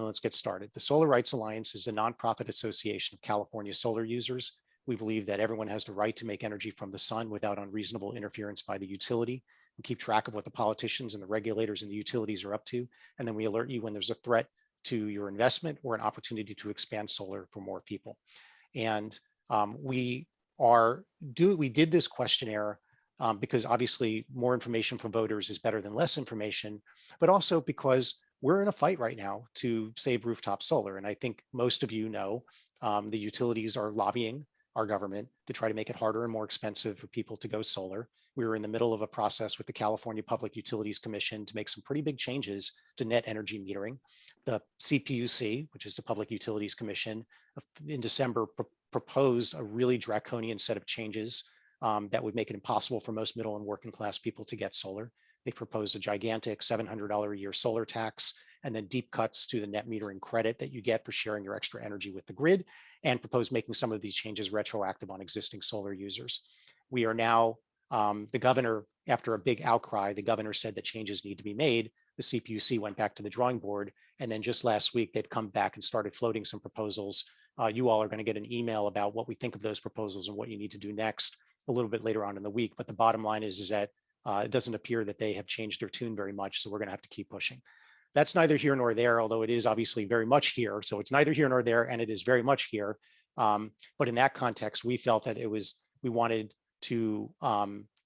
let's get started. The Solar Rights Alliance is a nonprofit association of California solar users. We believe that everyone has the right to make energy from the sun without unreasonable interference by the utility. We keep track of what the politicians and the regulators and the utilities are up to, and then we alert you when there's a threat to your investment or an opportunity to expand solar for more people. And we did this questionnaire because obviously more information from voters is better than less information, but also because we're in a fight right now to save rooftop solar. And I think most of you know the utilities are lobbying our government to try to make it harder and more expensive for people to go solar. We were in the middle of a process with the California Public Utilities Commission to make some pretty big changes to net energy metering. The CPUC, which is the Public Utilities Commission, in December proposed a really draconian set of changes that would make it impossible for most middle and working class people to get solar. They proposed a gigantic $700 a year solar tax, and then deep cuts to the net metering credit that you get for sharing your extra energy with the grid, and proposed making some of these changes retroactive on existing solar users. We are now, the governor, after a big outcry, the governor said that changes need to be made. The CPUC went back to the drawing board, and then just last week, they've come back and started floating some proposals. You all are going to get an email about what we think of those proposals and what you need to do next a little bit later on in the week. But the bottom line is that it doesn't appear that they have changed their tune very much, so we're going to have to keep pushing. That's neither here nor there, although it is obviously very much here. So it's neither here nor there, and it is very much here. But in that context, we felt that we wanted to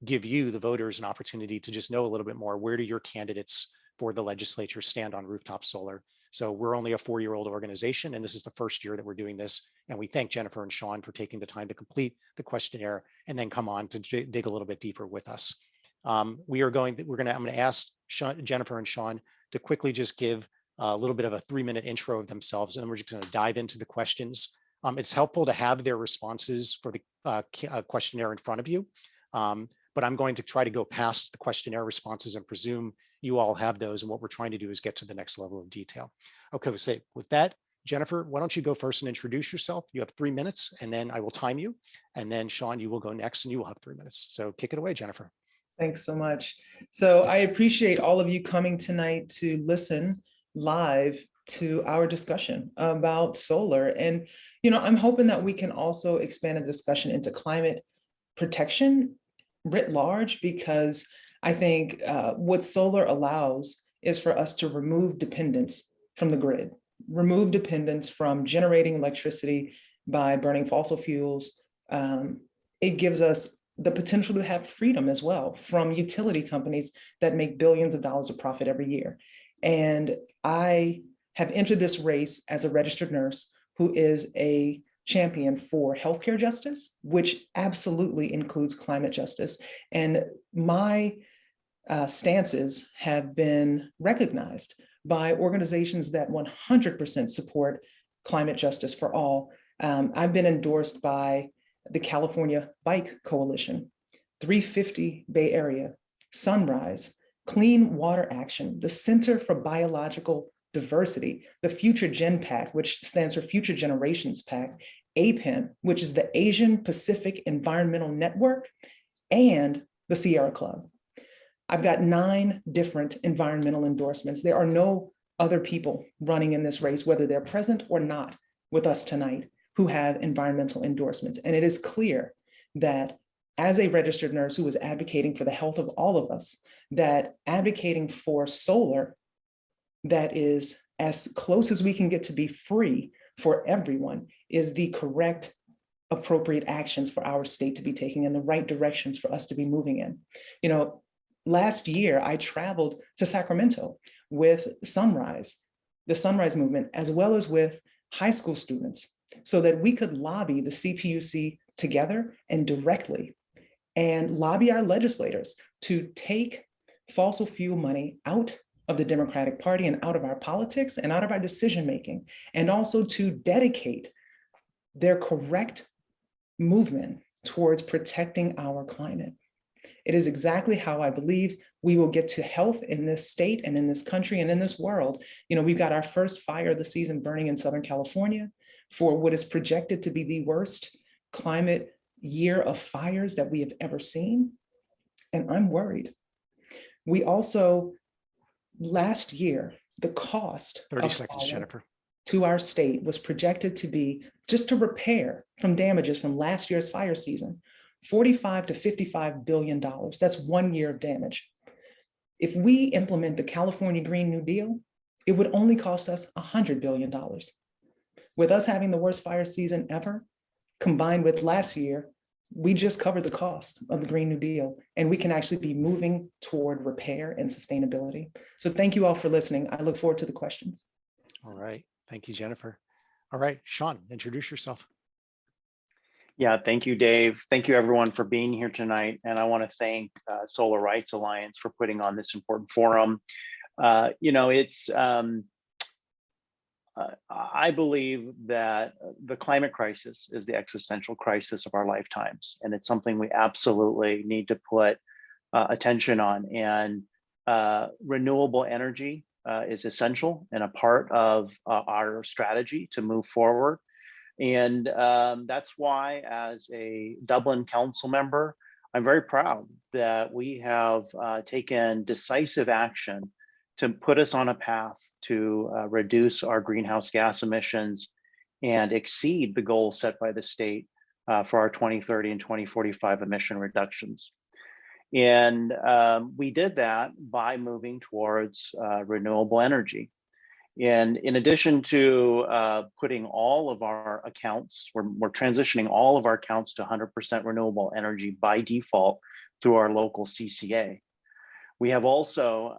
give you, the voters, an opportunity to just know a little bit more. Where do your candidates for the legislature stand on rooftop solar? So we're only a 4-year-old organization, and this is the first year that we're doing this. And we thank Jennifer and Sean for taking the time to complete the questionnaire and then come on to dig a little bit deeper with us. I'm going to ask Jennifer and Sean to quickly just give a little bit of a 3-minute intro of themselves, and then we're just going to dive into the questions. It's helpful to have their responses for the questionnaire in front of you, but I'm going to try to go past the questionnaire responses and presume you all have those, and what we're trying to do is get to the next level of detail. Okay, so with that, Jennifer, why don't you go first and introduce yourself? You have 3 minutes, and then I will time you, and then Sean, you will go next, and you will have 3 minutes. So kick it away, Jennifer. Thanks so much. So I appreciate all of you coming tonight to listen live to our discussion about solar. And, I'm hoping that we can also expand the discussion into climate protection writ large, because I think what solar allows is for us to remove dependence from the grid, remove dependence from generating electricity by burning fossil fuels. It gives us the potential to have freedom as well from utility companies that make billions of dollars of profit every year. And I have entered this race as a registered nurse who is a champion for healthcare justice, which absolutely includes climate justice. And my stances have been recognized by organizations that 100% support climate justice for all. I've been endorsed by the California Bike Coalition, 350 Bay Area, Sunrise, Clean Water Action, the Center for Biological Diversity, the Future Gen Pact, which stands for Future Generations Pact, APEN, which is the Asian Pacific Environmental Network, and the Sierra Club. I've got 9 different environmental endorsements. There are no other people running in this race, whether they're present or not with us tonight, who have environmental endorsements. And it is clear that as a registered nurse who is advocating for the health of all of us, that advocating for solar that is as close as we can get to be free for everyone is the correct, appropriate actions for our state to be taking and the right directions for us to be moving in. Last year, I traveled to Sacramento with Sunrise, the Sunrise Movement, as well as with high school students, so that we could lobby the CPUC together and directly, and lobby our legislators to take fossil fuel money out of the Democratic Party and out of our politics and out of our decision-making, and also to dedicate their correct movement towards protecting our climate. It is exactly how I believe we will get to health in this state and in this country and in this world. We've got our first fire of the season burning in Southern California for what is projected to be the worst climate year of fires that we have ever seen. And I'm worried. We also, last year, the cost 30 of seconds, solar Jennifer. to our state was projected to be, just to repair from damages from last year's fire season, $45 to $55 billion. That's 1 year of damage. If we implement the California Green New Deal, it would only cost us $100 billion. With us having the worst fire season ever, combined with last year, we just covered the cost of the Green New Deal, and we can actually be moving toward repair and sustainability. So thank you all for listening. I look forward to the questions. All right. Thank you, Jennifer. All right, Sean, introduce yourself. Yeah, thank you, Dave. Thank you, everyone, for being here tonight. And I want to thank Solar Rights Alliance for putting on this important forum. I believe that the climate crisis is the existential crisis of our lifetimes, and it's something we absolutely need to put attention on. And renewable energy is essential and a part of our strategy to move forward. And that's why, as a Dublin council member, I'm very proud that we have taken decisive action to put us on a path to reduce our greenhouse gas emissions and exceed the goals set by the state for our 2030 and 2045 emission reductions. And we did that by moving towards renewable energy. And in addition to putting all of our accounts, we're transitioning all of our accounts to 100% renewable energy by default through our local CCA. We have also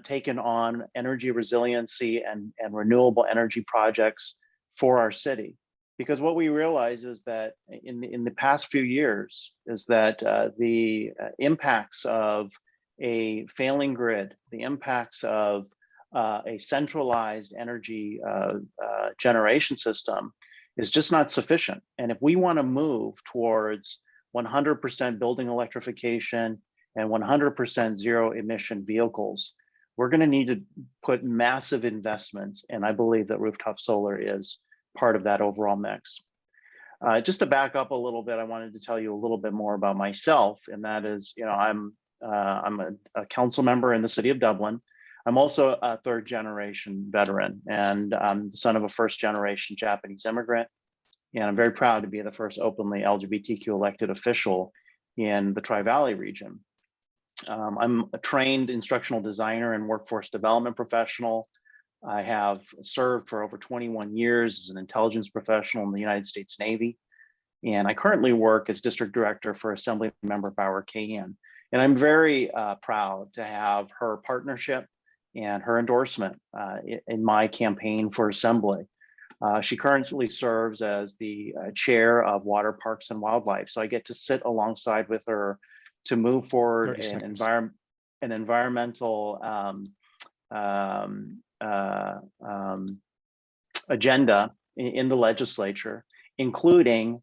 taken on energy resiliency and renewable energy projects for our city. Because what we realize is that in the past few years is that the impacts of a failing grid, the impacts of a centralized energy generation system is just not sufficient. And if we want to move towards 100% building electrification and 100% zero emission vehicles, we're going to need to put massive investments. And I believe that rooftop solar is part of that overall mix. Just to back up a little bit, I wanted to tell you a little bit more about myself. And that is, I'm a council member in the city of Dublin. I'm also a third generation veteran, and I'm the son of a first generation Japanese immigrant. And I'm very proud to be the first openly LGBTQ elected official in the Tri-Valley region. I'm a trained instructional designer and workforce development professional. I have served for over 21 years as an intelligence professional in the United States Navy. And I currently work as district director for Assembly Member Bauer Kahan. And I'm very proud to have her partnership and her endorsement in my campaign for Assembly. She currently serves as the chair of Water, Parks, and Wildlife. So I get to sit alongside with her to move forward an environmental agenda in the legislature, including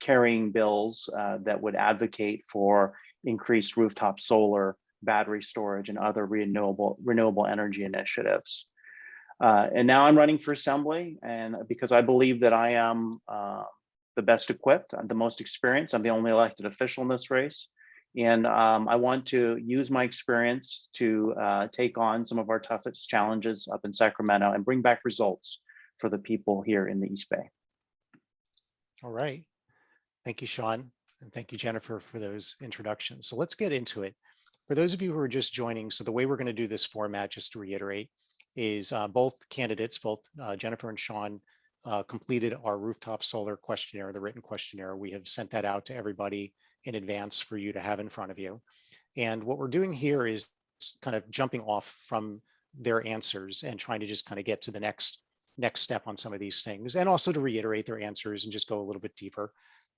carrying bills that would advocate for increased rooftop solar, battery storage, and other renewable energy initiatives. And now I'm running for Assembly, and because I believe that I am the best equipped, I'm the most experienced, I'm the only elected official in this race. And I want to use my experience to take on some of our toughest challenges up in Sacramento and bring back results for the people here in the East Bay. All right. Thank you, Sean. And thank you, Jennifer, for those introductions. So let's get into it. For those of you who are just joining, so the way we're going to do this format, just to reiterate, is both candidates, both Jennifer and Sean, completed our rooftop solar questionnaire, the written questionnaire. We have sent that out to everybody in advance for you to have in front of you. And what we're doing here is kind of jumping off from their answers and trying to just kind of get to the next step on some of these things, and also to reiterate their answers and just go a little bit deeper.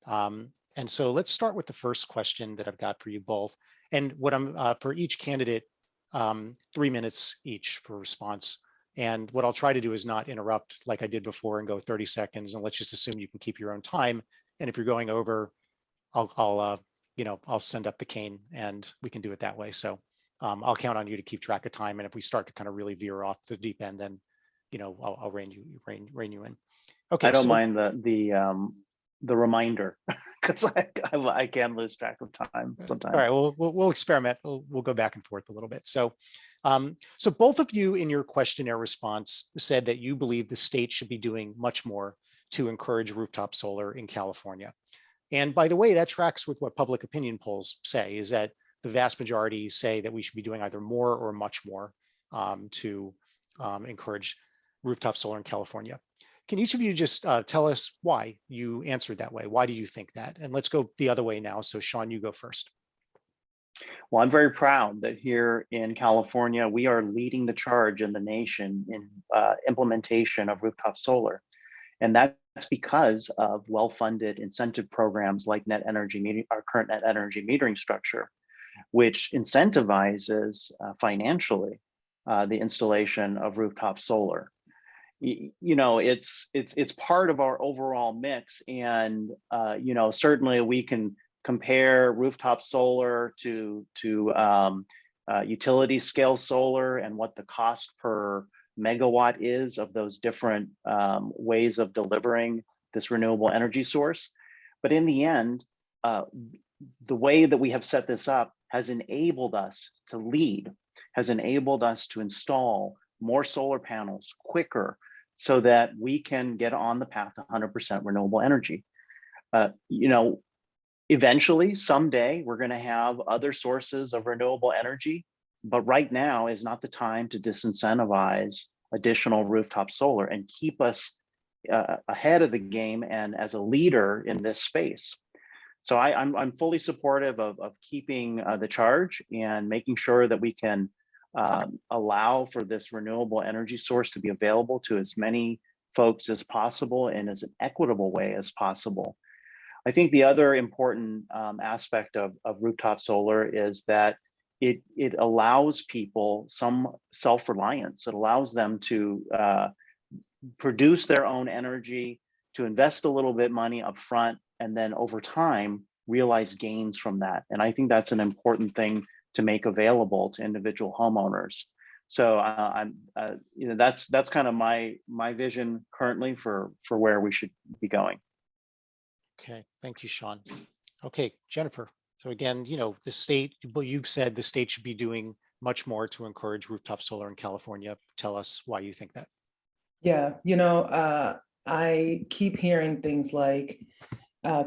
And so let's start with the first question that I've got for you both. And what I'm for each candidate, 3 minutes each for response. And what I'll try to do is not interrupt like I did before and go 30 seconds. And let's just assume you can keep your own time. And if you're going over, I'll send up the cane and we can do it that way. So I'll count on you to keep track of time. And if we start to kind of really veer off the deep end, then I'll rein you in. Okay. I don't mind the reminder because I can lose track of time sometimes. All right, we'll experiment. We'll go back and forth a little bit. So So both of you in your questionnaire response said that you believe the state should be doing much more to encourage rooftop solar in California. And by the way, that tracks with what public opinion polls say, is that the vast majority say that we should be doing either more or much more to encourage rooftop solar in California. Can each of you just tell us why you answered that way? Why do you think that? And let's go the other way now. So Sean, you go first. Well, I'm very proud that here in California, we are leading the charge in the nation in implementation of rooftop solar. And that's because of well-funded incentive programs like our current net energy metering structure, which incentivizes financially the installation of rooftop solar. It's part of our overall mix, and certainly we can compare rooftop solar to utility scale solar and what the cost per megawatt is of those different ways of delivering this renewable energy source. But in the end, the way that we have set this up has enabled us to lead, has enabled us to install more solar panels quicker so that we can get on the path to 100% renewable energy. Eventually, someday, we're going to have other sources of renewable energy, but right now is not the time to disincentivize additional rooftop solar and keep us ahead of the game and as a leader in this space. So I'm fully supportive of keeping the charge and making sure that we can allow for this renewable energy source to be available to as many folks as possible in as an equitable way as possible. I think the other important aspect of rooftop solar is that it allows people some self-reliance. It allows them to produce their own energy, to invest a little bit money up front, and then over time realize gains from that. And I think that's an important thing to make available to individual homeowners. So that's kind of my vision currently for where we should be going. Okay, thank you, Sean. Okay, Jennifer. So again, the state, you've said the state should be doing much more to encourage rooftop solar in California. Tell us why you think that. Yeah, I keep hearing things like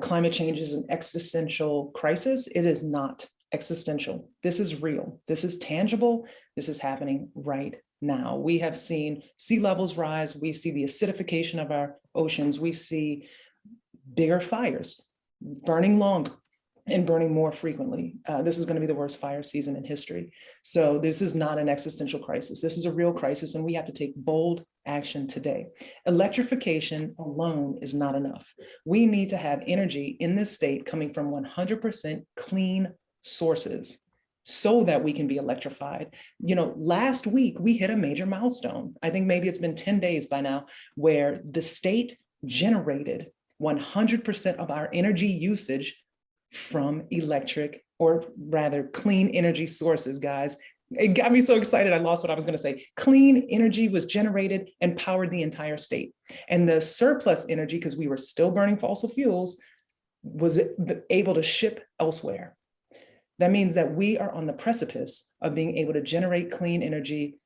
climate change is an existential crisis. It is not existential. This is real. This is tangible. This is happening right now. We have seen sea levels rise. We see the acidification of our oceans. We see bigger fires, burning longer and burning more frequently. This is going to be the worst fire season in history. So this is not an existential crisis. This is a real crisis, and we have to take bold action today. Electrification alone is not enough. We need to have energy in this state coming from 100% clean sources so that we can be electrified. Last week we hit a major milestone. I think maybe it's been 10 days by now, where the state generated 100% of our energy usage from electric, or rather clean energy sources, guys. It got me so excited, I lost what I was going to say. Clean energy was generated and powered the entire state. And the surplus energy, because we were still burning fossil fuels, was able to ship elsewhere. That means that we are on the precipice of being able to generate clean energy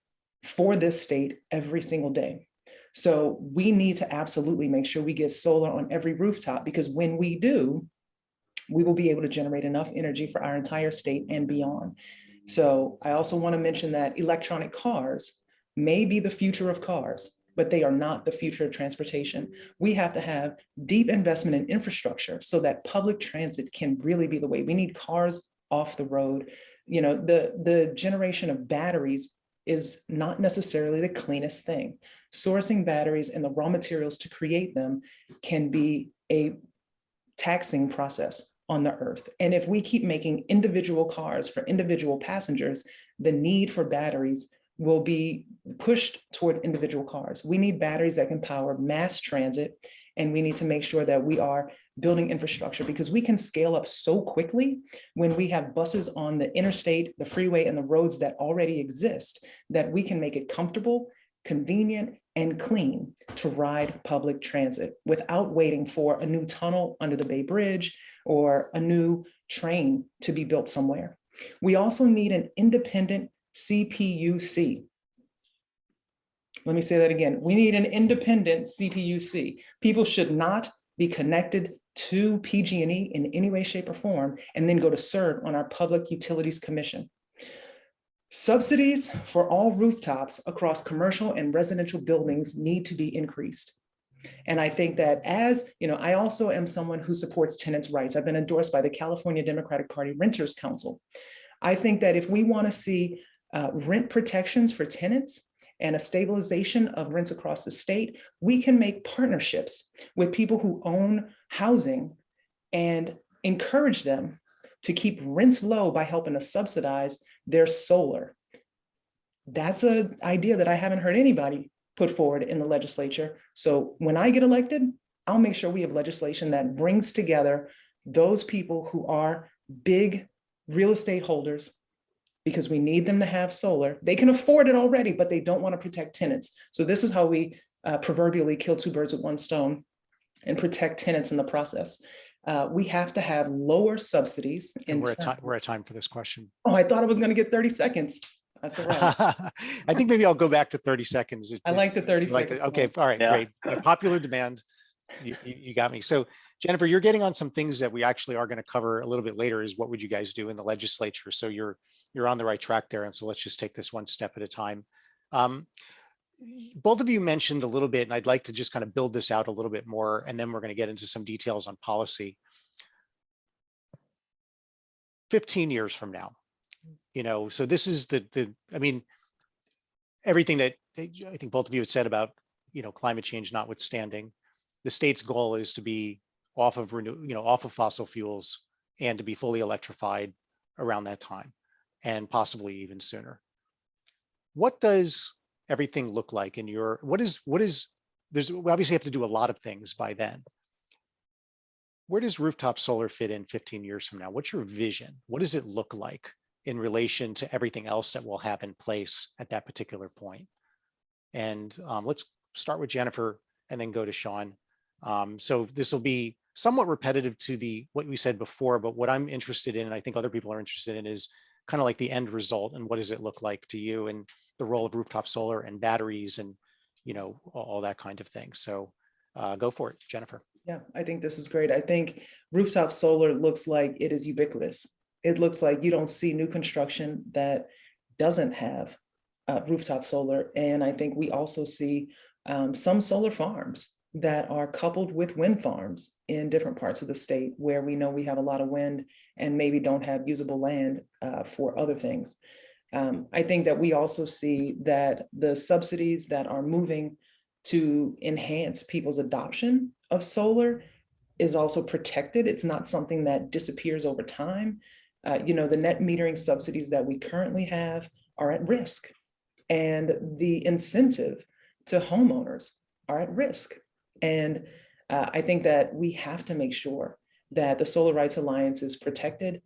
for this state every single day. So we need to absolutely make sure we get solar on every rooftop, because when we do, we will be able to generate enough energy for our entire state and beyond. So I also want to mention that electronic cars may be the future of cars, but they are not the future of transportation. We have to have deep investment in infrastructure so that public transit can really be the way. We need cars off the road. The generation of batteries is not necessarily the cleanest thing. Sourcing batteries and the raw materials to create them can be a taxing process on the earth. And if we keep making individual cars for individual passengers, the need for batteries will be pushed toward individual cars. We need batteries that can power mass transit, and we need to make sure that we are building infrastructure, because we can scale up so quickly when we have buses on the interstate, the freeway, and the roads that already exist, that we can make it comfortable, convenient, and clean to ride public transit without waiting for a new tunnel under the Bay Bridge or a new train to be built somewhere. We also need an independent CPUC. Let me say that again. We need an independent CPUC. People should not be connected to PG&E in any way, shape, or form, and then go to serve on our Public Utilities Commission. Subsidies for all rooftops across commercial and residential buildings need to be increased. And I think that, as you know, I also am someone who supports tenants' rights. I've been endorsed by the California Democratic Party Renters Council. I think that if we want to see rent protections for tenants and a stabilization of rents across the state, we can make partnerships with people who own housing and encourage them to keep rents low by helping to subsidize their solar. That's an idea that I haven't heard anybody put forward in the legislature. So when I get elected, I'll make sure we have legislation that brings together those people who are big real estate holders, because we need them to have solar. They can afford it already, but they don't want to protect tenants. So this is how we proverbially kill two birds with one stone and protect tenants in the process. We have to have lower subsidies. And we're at time for this question. Oh, I thought I was going to get 30 seconds. That's all right. I think maybe I'll go back to 30 seconds. I like the 30 seconds. Okay, all right, Yeah. great. Popular demand. You got me. So Jennifer, you're getting on some things that we actually are going to cover a little bit later, is what would you guys do in the legislature? So you're on the right track there. And so let's just take this one step at a time. Both of you mentioned a little bit, and I'd like to just kind of build this out a little bit more, and then we're going to get into some details on policy. 15 years from now, you know, so this is I mean, everything that I think both of you had said about, you know, climate change notwithstanding, the state's goal is to be off of off of fossil fuels and to be fully electrified around that time, and possibly even sooner. What does everything look like in your, we obviously have to do a lot of things by then. Where does rooftop solar fit in 15 years from now? What's your vision? What does it look like in relation to everything else that we'll have in place at that particular point? And let's start with Jennifer and then go to Sean. So this will be somewhat repetitive to what we said before, but what I'm interested in, and I think other people are interested in, is kind of like the end result and what does it look like to you, and the role of rooftop solar and batteries and, you know, all that kind of thing. So go for it, Jennifer. Yeah, I think this is great. I think rooftop solar looks like it is ubiquitous. It looks like you don't see new construction that doesn't have rooftop solar. And I think we also see some solar farms that are coupled with wind farms in different parts of the state where we know we have a lot of wind and maybe don't have usable land for other things. I think that we also see that the subsidies that are moving to enhance people's adoption of solar is also protected. It's not something that disappears over time. You know, the net metering subsidies that we currently have are at risk, and the incentive to homeowners are at risk. And I think that we have to make sure that the Solar Rights Alliance is protected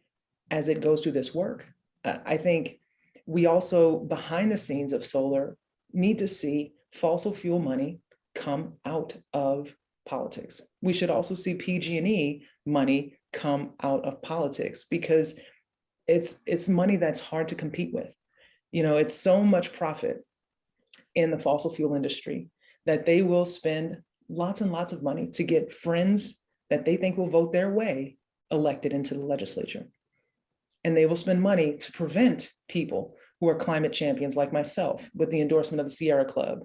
as it goes through this work. I think we also, behind the scenes of solar, need to see fossil fuel money come out of politics. We should also see PG&E money come out of politics, because it's money that's hard to compete with. You know, it's so much profit in the fossil fuel industry that they will spend lots and lots of money to get friends that they think will vote their way elected into the legislature. And they will spend money to prevent people who are climate champions like myself, with the endorsement of the Sierra Club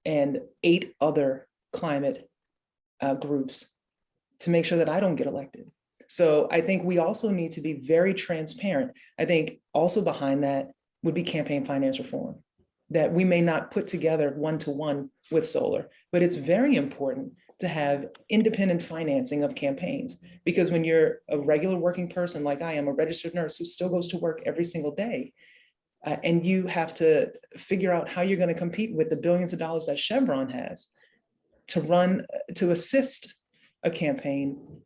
and 8 other climate groups, to make sure that I don't get elected. So I think we also need to be very transparent. I think also behind that would be campaign finance reform, that we may not put together one-to-one with solar, but it's very important to have independent financing of campaigns. Because when you're a regular working person, like I am, a registered nurse who still goes to work every single day, and you have to figure out how you're going to compete with the billions of dollars that Chevron has to assist a campaign.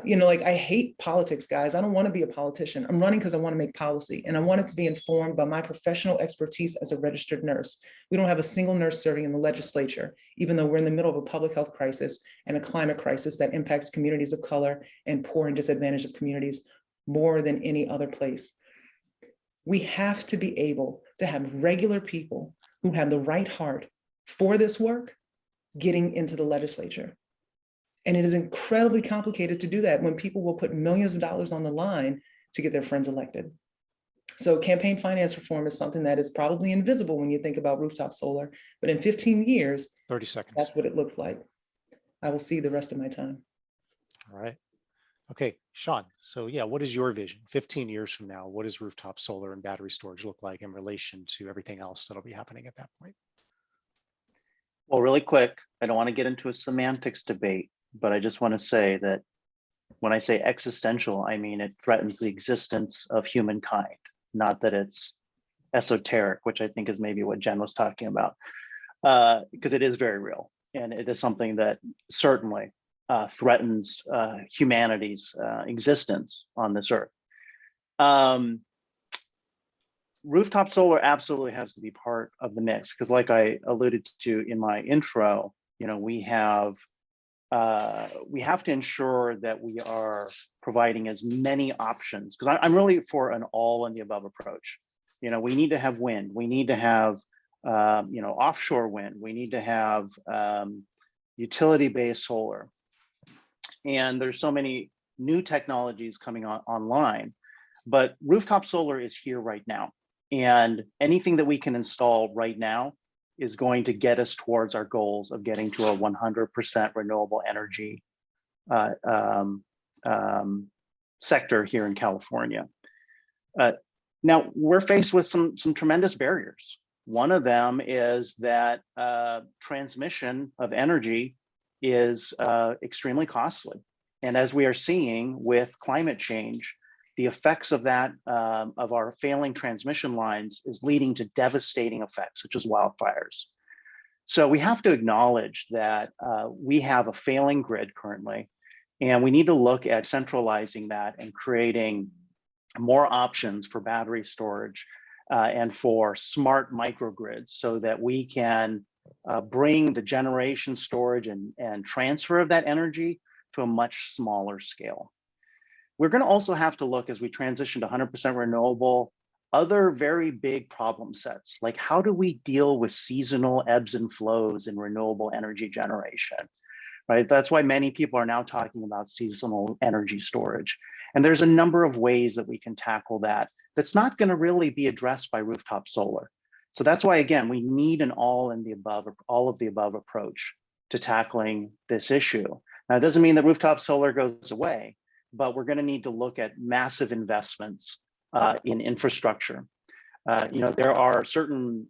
You know, like, I hate politics, guys. I don't want to be a politician. I'm running because I want to make policy, and I want it to be informed by my professional expertise as a registered nurse. We don't have a single nurse serving in the legislature, even though we're in the middle of a public health crisis and a climate crisis that impacts communities of color and poor and disadvantaged communities more than any other place. We have to be able to have regular people who have the right heart for this work getting into the legislature. And it is incredibly complicated to do that when people will put millions of dollars on the line to get their friends elected. So campaign finance reform is something that is probably invisible when you think about rooftop solar, but in 15 years, 30 seconds. that's what it looks like. I will see the rest of my time. All right. Okay, Sean. So yeah, what is your vision? 15 years from now, what does rooftop solar and battery storage look like in relation to everything else that'll be happening at that point? Well, really quick, I don't want to get into a semantics debate, but I just want to say that when I say existential, I mean it threatens the existence of humankind, not that it's esoteric, which I think is maybe what Jen was talking about, because it is very real. And it is something that certainly threatens humanity's existence on this earth. Rooftop solar absolutely has to be part of the mix, because like I alluded to in my intro, we have to ensure that we are providing as many options, because I'm really for an all in the above approach. We need to have wind, we need to have offshore wind, we need to have utility-based solar, and there's so many new technologies coming online, but rooftop solar is here right now. And anything that we can install right now is going to get us towards our goals of getting to a 100% renewable energy sector here in California. Now, we're faced with some tremendous barriers. One of them is that transmission of energy is extremely costly. And as we are seeing with climate change, the effects of that, of our failing transmission lines, is leading to devastating effects, such as wildfires. So we have to acknowledge that we have a failing grid currently, and we need to look at centralizing that and creating more options for battery storage and for smart microgrids, so that we can bring the generation, storage, and transfer of that energy to a much smaller scale. We're going to also have to look, as we transition to 100% renewable, other very big problem sets, like how do we deal with seasonal ebbs and flows in renewable energy generation, right? That's why many people are now talking about seasonal energy storage. And there's a number of ways that we can tackle that that's not going to really be addressed by rooftop solar. So that's why, again, we need an all of the above approach to tackling this issue. Now, it doesn't mean that rooftop solar goes away, but we're going to need to look at massive investments in infrastructure. There are certain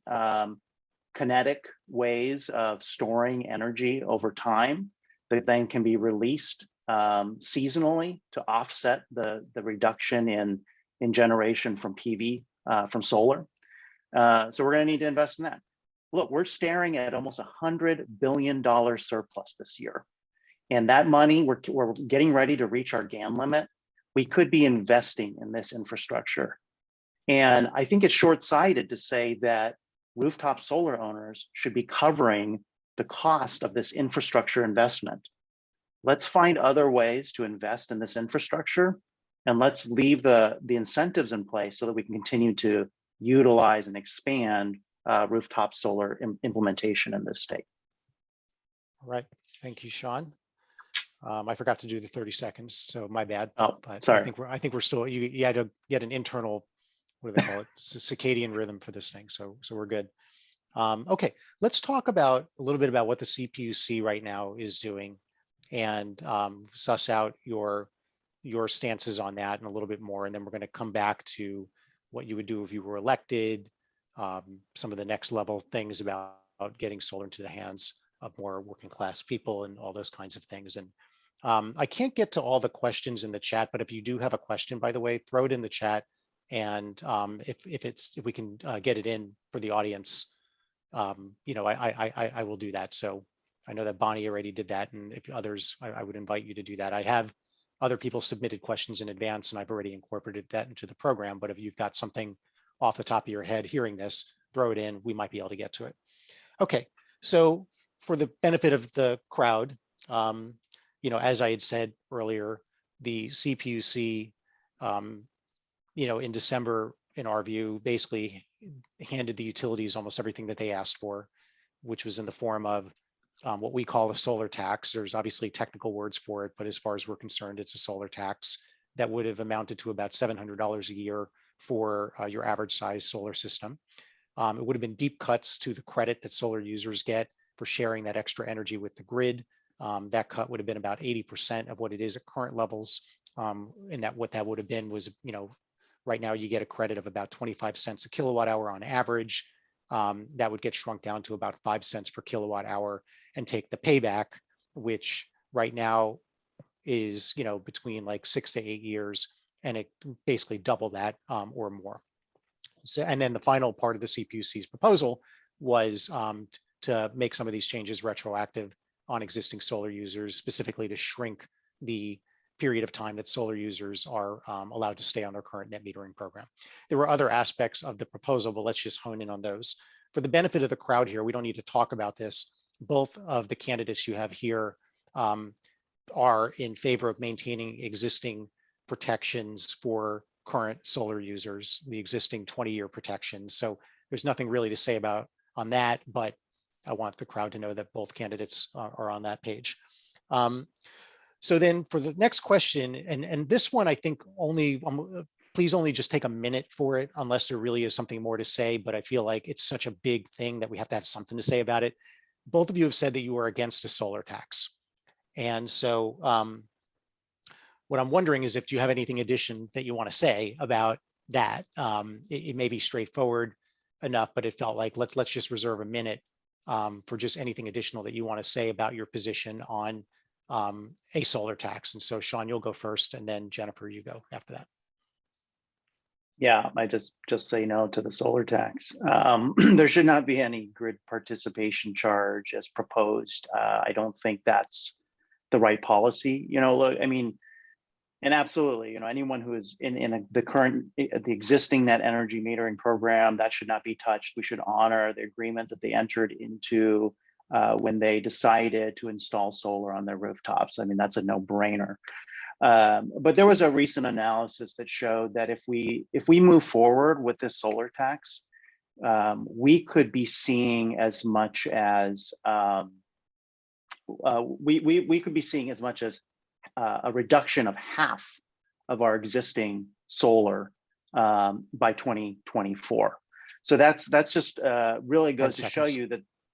kinetic ways of storing energy over time that then can be released seasonally to offset the reduction in generation from PV, from solar. So we're going to need to invest in that. Look, we're staring at almost $100 billion surplus this year. And that money, we're getting ready to reach our GAN limit. We could be investing in this infrastructure. And I think it's short-sighted to say that rooftop solar owners should be covering the cost of this infrastructure investment. Let's find other ways to invest in this infrastructure, and let's leave the incentives in place so that we can continue to utilize and expand rooftop solar implementation in this state. All right. Thank you, Sean. I forgot to do the 30 seconds, so my bad. Oh, but sorry. I think we're still, you had an internal, what do they call it, circadian rhythm for this thing. So we're good. Okay, let's talk a little bit about what the CPUC right now is doing, and suss out your stances on that and a little bit more, and then we're going to come back to what you would do if you were elected, some of the next level things about getting solar into the hands of more working class people and all those kinds of things. And I can't get to all the questions in the chat, but if you do have a question, by the way, throw it in the chat. And if we can get it in for the audience, I will do that. So I know that Bonnie already did that, and if others, I would invite you to do that. I have other people submitted questions in advance, and I've already incorporated that into the program. But if you've got something off the top of your head hearing this, throw it in. We might be able to get to it. Okay, so for the benefit of the crowd, as I had said earlier, the CPUC, in December, in our view, basically handed the utilities almost everything that they asked for, which was in the form of what we call a solar tax. There's obviously technical words for it, but as far as we're concerned, it's a solar tax that would have amounted to about $700 a year for your average size solar system. It would have been deep cuts to the credit that solar users get for sharing that extra energy with the grid. That cut would have been about 80% of what it is at current levels. And that what that would have been was, right now you get a credit of about 25 cents a kilowatt hour on average. That would get shrunk down to about 5 cents per kilowatt hour and take the payback, which right now is, between like 6 to 8 years, and it basically double that or more. So, and then the final part of the CPUC's proposal was to make some of these changes retroactive on existing solar users, specifically to shrink the period of time that solar users are allowed to stay on their current net metering program. There were other aspects of the proposal, but let's just hone in on those. For the benefit of the crowd here, we don't need to talk about this. Both of the candidates you have here are in favor of maintaining existing protections for current solar users, the existing 20-year protections. So there's nothing really to say about on that, but I want the crowd to know that both candidates are on that page. So then for the next question, and this one, I think please only just take a minute for it, unless there really is something more to say, but I feel like it's such a big thing that we have to have something to say about it. Both of you have said that you are against a solar tax. And so what I'm wondering is if do you have anything addition that you want to say about that? It may be straightforward enough, but it felt like let's just reserve a minute for just anything additional that you want to say about your position on a solar tax. And so Sean, you'll go first, and then Jennifer, you go after that. Yeah, I just say no to the solar tax. There should not be any grid participation charge as proposed. I don't think that's the right policy. Look, I mean, and absolutely, anyone who is in the existing net energy metering program, that should not be touched. We should honor the agreement that they entered into when they decided to install solar on their rooftops. I mean, that's a no-brainer. But there was a recent analysis that showed that if we move forward with this solar tax, we could be seeing as much as we could be seeing as much as a reduction of half of our existing solar by 2024. So that's just really goes to show you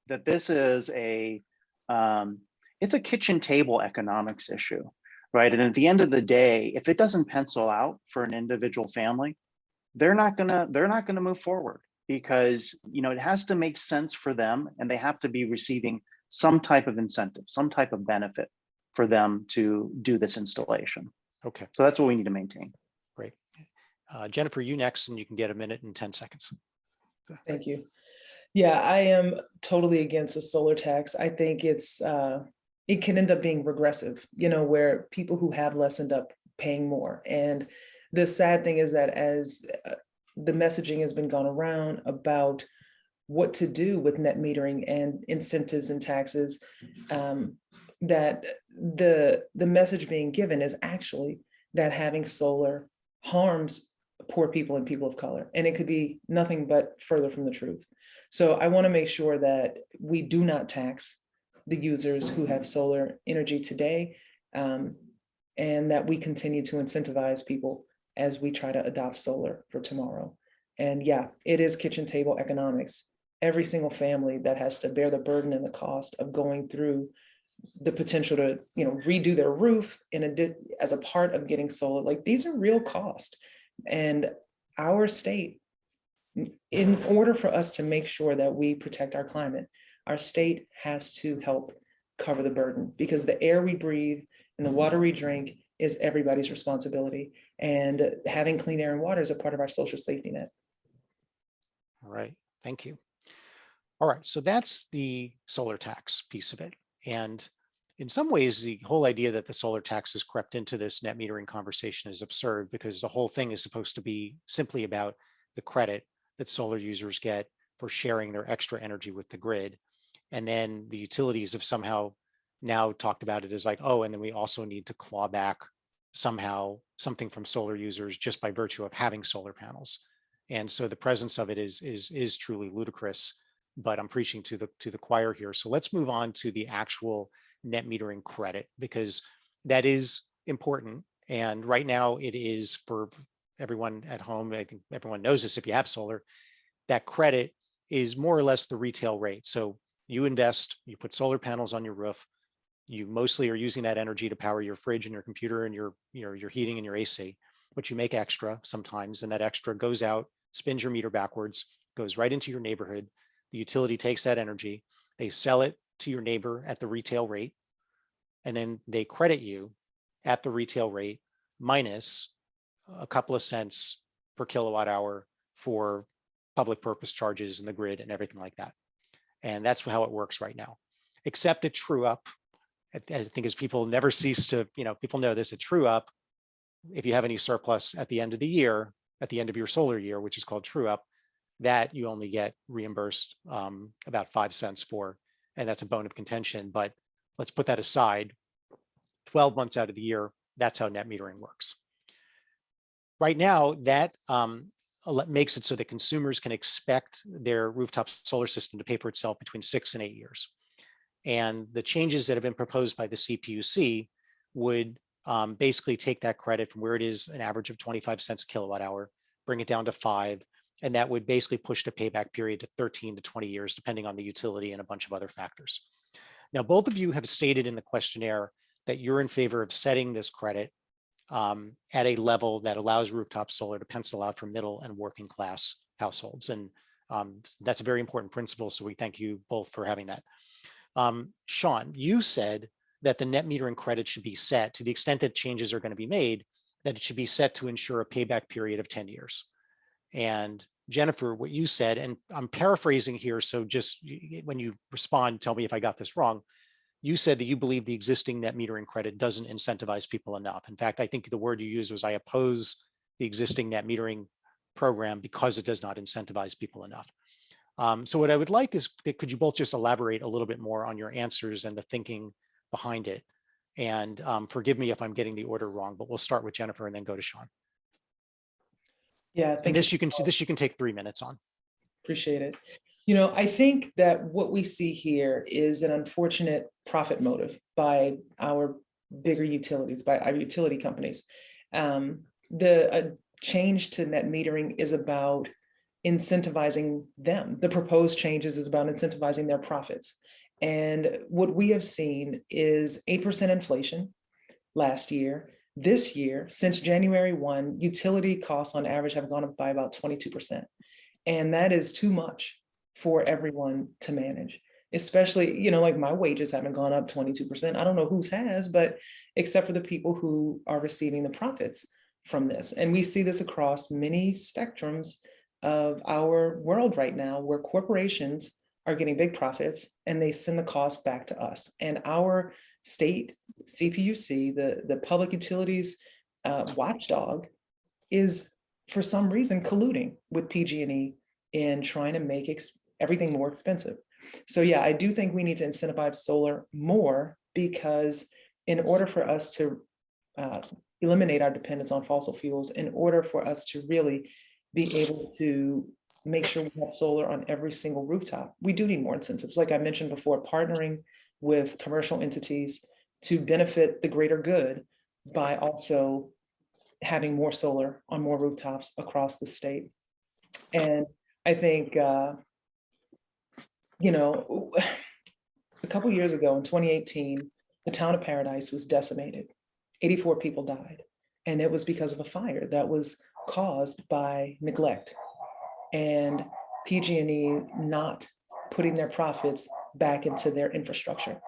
that this is it's a kitchen table economics issue, right? And at the end of the day, if it doesn't pencil out for an individual family, they're not gonna move forward, because it has to make sense for them, and they have to be receiving some type of incentive, some type of benefit for them to do this installation. Okay. So that's what we need to maintain. Great. Jennifer, you next, and you can get a minute and 10 seconds. So. Thank you. Yeah, I am totally against a solar tax. I think it can end up being regressive, where people who have less end up paying more. And the sad thing is that as the messaging has been gone around about what to do with net metering and incentives and taxes, that the message being given is actually that having solar harms poor people and people of color. And it could be nothing but further from the truth. So I want to make sure that we do not tax the users who have solar energy today, and that we continue to incentivize people as we try to adopt solar for tomorrow. And yeah, it is kitchen table economics. Every single family that has to bear the burden and the cost of going through the potential to redo their roof as a part of getting solar, like these are real costs. And our state, in order for us to make sure that we protect our climate, our state has to help cover the burden, because the air we breathe and the water we drink is everybody's responsibility. And having clean air and water is a part of our social safety net. All right, thank you. All right, so that's the solar tax piece of it. And in some ways, the whole idea that the solar tax has crept into this net metering conversation is absurd, because the whole thing is supposed to be simply about the credit that solar users get for sharing their extra energy with the grid. And then the utilities have somehow now talked about it as like, oh, and then we also need to claw back somehow something from solar users just by virtue of having solar panels. And so the presence of it is truly ludicrous, but I'm preaching to the choir here. So let's move on to the actual net metering credit, because that is important. And right now it is for everyone at home. I think everyone knows this if you have solar, that credit is more or less the retail rate. So you invest, you put solar panels on your roof, you mostly are using that energy to power your fridge and your computer and your heating and your AC, but you make extra sometimes, and that extra goes out, spins your meter backwards, goes right into your neighborhood. The utility takes that energy, they sell it to your neighbor at the retail rate, and then they credit you at the retail rate minus a couple of cents per kilowatt hour for public purpose charges and the grid and everything like that. And that's how it works right now, except a true up. I think as people never cease to, people know this, a true up, if you have any surplus at the end of the year, at the end of your solar year, which is called true up, that you only get reimbursed about 5 cents for, and that's a bone of contention. But let's put that aside. 12 months out of the year, that's how net metering works. Right now, that makes it so that consumers can expect their rooftop solar system to pay for itself between 6 and 8 years. And the changes that have been proposed by the CPUC would basically take that credit from where it is an average of 25 cents a kilowatt hour, bring it down to 5, and that would basically push the payback period to 13 to 20 years, depending on the utility and a bunch of other factors. Now, both of you have stated in the questionnaire that you're in favor of setting this credit at a level that allows rooftop solar to pencil out for middle and working class households. And that's a very important principle. So we thank you both for having that. Sean, you said that the net metering credit should be set, to the extent that changes are going to be made, that it should be set to ensure a payback period of 10 years. And Jennifer, what you said, and I'm paraphrasing here, so just when you respond, tell me if I got this wrong. You said that you believe the existing net metering credit doesn't incentivize people enough. In fact, I think the word you used was, I oppose the existing net metering program because it does not incentivize people enough. So what I would like is, could you both just elaborate a little bit more on your answers and the thinking behind it? And forgive me if I'm getting the order wrong, but we'll start with Jennifer and then go to Sean. Yeah, and this you can take 3 minutes on. Appreciate it. I think that what we see here is an unfortunate profit motive by our bigger utilities, by our utility companies. The change to net metering is about incentivizing them. The proposed changes is about incentivizing their profits. And what we have seen is 8% inflation last year. This year, since January 1, utility costs on average have gone up by about 22%. And that is too much for everyone to manage, especially, like my wages haven't gone up 22%. I don't know whose has, but except for the people who are receiving the profits from this. And we see this across many spectrums of our world right now, where corporations are getting big profits and they send the cost back to us. And our state CPUC, the Public Utilities watchdog, is for some reason colluding with PG&E in trying to make everything more expensive. So yeah, I do think we need to incentivize solar more, because in order for us to eliminate our dependence on fossil fuels, in order for us to really be able to make sure we have solar on every single rooftop, we do need more incentives. Like I mentioned before, partnering with commercial entities to benefit the greater good by also having more solar on more rooftops across the state. And I think, a couple years ago in 2018, the town of Paradise was decimated. 84 people died. And it was because of a fire that was caused by neglect and PG&E not putting their profits back into their infrastructure.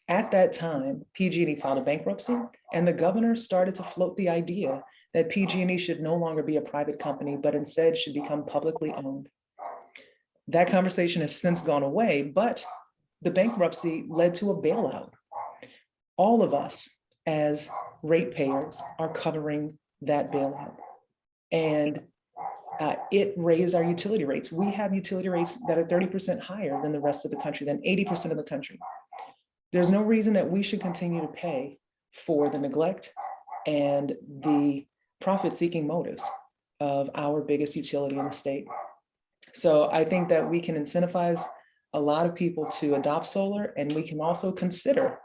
At that time, PG&E filed a bankruptcy, and the governor started to float the idea that PG&E should no longer be a private company, but instead should become publicly owned. That conversation has since gone away, but the bankruptcy led to a bailout. All of us as ratepayers are covering that bailout. And it raised our utility rates. We have utility rates that are 30% higher than the rest of the country, than 80% of the country. There's no reason that we should continue to pay for the neglect and the profit-seeking motives of our biggest utility in the state. So I think that we can incentivize a lot of people to adopt solar, and we can also consider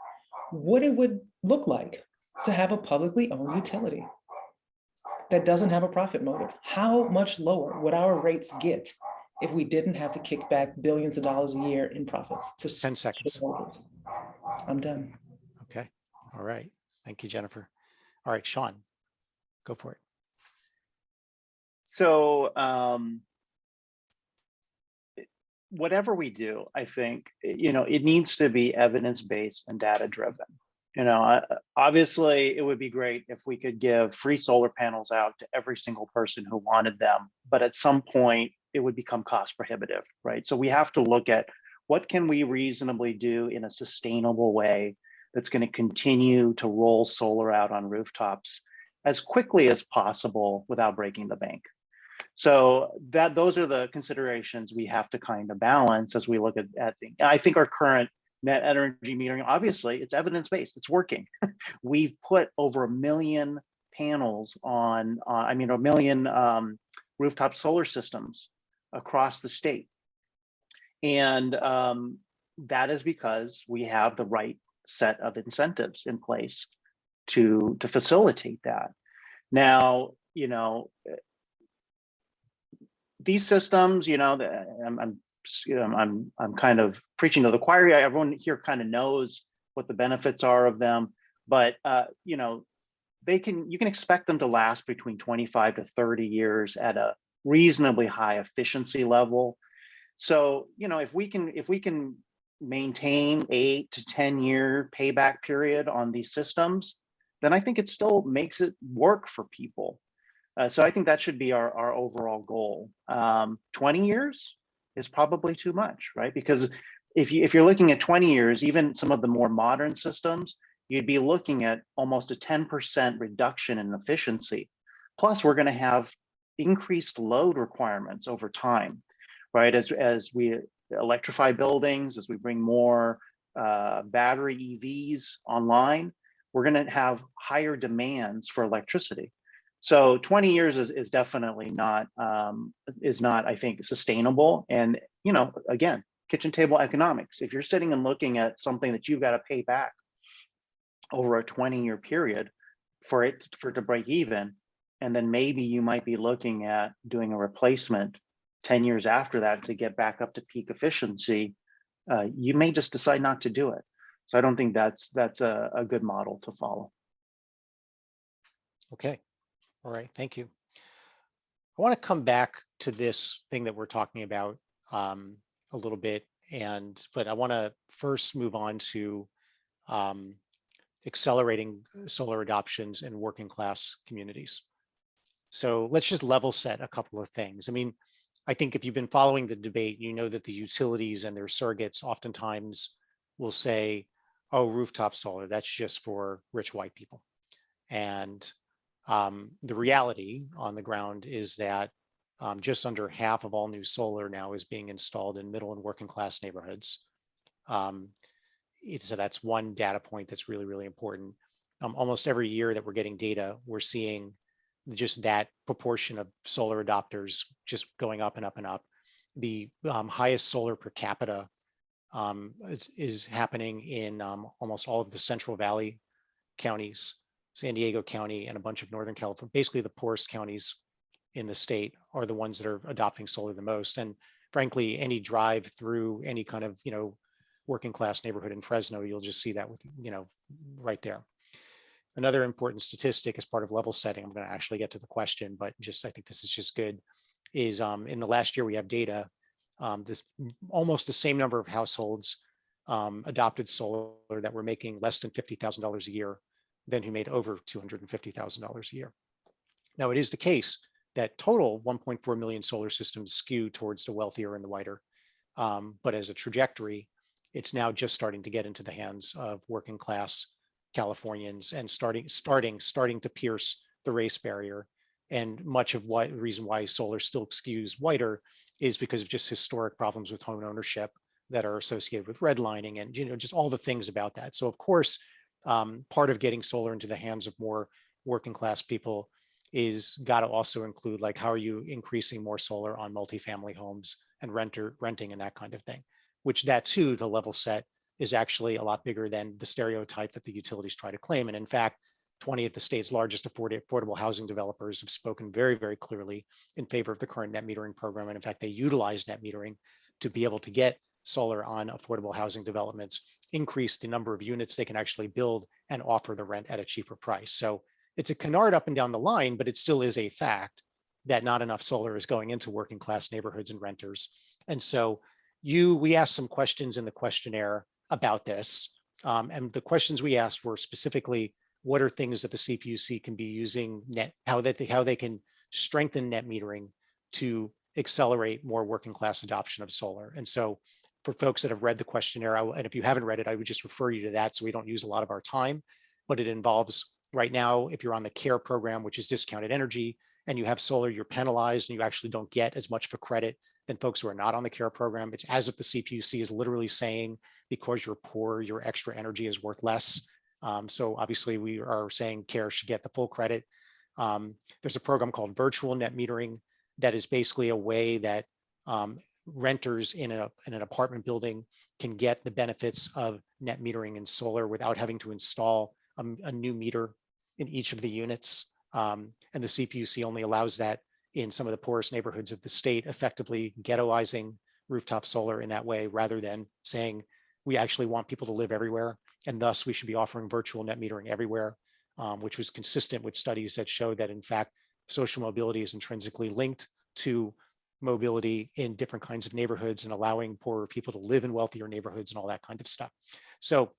what it would look like to have a publicly owned utility that doesn't have a profit motive. How much lower would our rates get if we didn't have to kick back billions of dollars a year in profits to 10 seconds. shareholders? I'm done. Okay. All right. Thank you, Jennifer. All right, Sean, go for it. So whatever we do, I think, it needs to be evidence-based and data-driven. Obviously, it would be great if we could give free solar panels out to every single person who wanted them, but at some point, it would become cost prohibitive, right? So we have to look at what can we reasonably do in a sustainable way that's going to continue to roll solar out on rooftops as quickly as possible without breaking the bank. So those are the considerations we have to kind of balance as we look at things. I think our current net energy metering, obviously, it's evidence-based, it's working. We've put over 1 million panels on, 1 million rooftop solar systems across the state. And that is because we have the right set of incentives in place to facilitate that. Now, these systems, I'm kind of preaching to the choir. Everyone here kind of knows what the benefits are of them, but you can expect them to last between 25 to 30 years at a reasonably high efficiency level. So, if we can maintain 8 to 10 year payback period on these systems, then I think it still makes it work for people. So I think that should be our overall goal. 20 years is probably too much, right? Because if you're looking at 20 years, even some of the more modern systems, you'd be looking at almost a 10% reduction in efficiency. Plus, we're going to have increased load requirements over time, right? As we electrify buildings, as we bring more battery EVs online, we're going to have higher demands for electricity. So 20 years is definitely not, I think, sustainable. And, again, kitchen table economics. If you're sitting and looking at something that you've got to pay back over a 20-year period for it to break even, and then maybe you might be looking at doing a replacement 10 years after that to get back up to peak efficiency, you may just decide not to do it. So I don't think that's a good model to follow. Okay. All right. Thank you. I want to come back to this thing that we're talking about a little bit, but I want to first move on to accelerating solar adoptions in working class communities. So let's just level set a couple of things. I mean, I think if you've been following the debate, you know that the utilities and their surrogates oftentimes will say, oh, rooftop solar, that's just for rich white people. And the reality on the ground is that just under half of all new solar now is being installed in middle and working class neighborhoods. So that's one data point that's really, really important. Almost every year that we're getting data, we're seeing just that proportion of solar adopters just going up and up and up. The highest solar per capita is happening in almost all of the Central Valley counties, San Diego County, and a bunch of Northern California. Basically, the poorest counties in the state are the ones that are adopting solar the most. And frankly, any drive through any kind of, working class neighborhood in Fresno, you'll just see that with, right there. Another important statistic as part of level setting, I'm going to actually get to the question, but I think this is just good, is in the last year we have data, this almost the same number of households adopted solar that were making less than $50,000 a year than who made over $250,000 a year. Now, it is the case that total 1.4 million solar systems skew towards the wealthier and the whiter. But as a trajectory, it's now just starting to get into the hands of working class Californians and starting to pierce the race barrier. And much of the reason why solar still skews whiter is because of just historic problems with home ownership that are associated with redlining and just all the things about that. So of course, part of getting solar into the hands of more working class people is got to also include like, how are you increasing more solar on multifamily homes and renting and that kind of thing, which that too, to level set, is actually a lot bigger than the stereotype that the utilities try to claim. And in fact, 20 of the state's largest affordable housing developers have spoken very, very clearly in favor of the current net metering program. And in fact, they utilize net metering to be able to get solar on affordable housing developments, increase the number of units they can actually build, and offer the rent at a cheaper price. So it's a canard up and down the line, but it still is a fact that not enough solar is going into working class neighborhoods and renters. And so we asked some questions in the questionnaire about this. And the questions we asked were specifically, what are things that the CPUC can be using how they can strengthen net metering to accelerate more working class adoption of solar. And so for folks that have read the questionnaire, and if you haven't read it, I would just refer you to that so we don't use a lot of our time, but it involves right now, if you're on the CARE program, which is discounted energy, and you have solar, you're penalized and you actually don't get as much of a credit than folks who are not on the CARE program. It's as if the CPUC is literally saying, because you're poor, your extra energy is worth less. So obviously we are saying CARE should get the full credit. There's a program called virtual net metering that is basically a way that renters in an apartment building can get the benefits of net metering and solar without having to install a new meter in each of the units. And the CPUC only allows that in some of the poorest neighborhoods of the state, effectively ghettoizing rooftop solar in that way, rather than saying we actually want people to live everywhere. And thus we should be offering virtual net metering everywhere, which was consistent with studies that showed that in fact, social mobility is intrinsically linked to mobility in different kinds of neighborhoods and allowing poorer people to live in wealthier neighborhoods and all that kind of stuff. So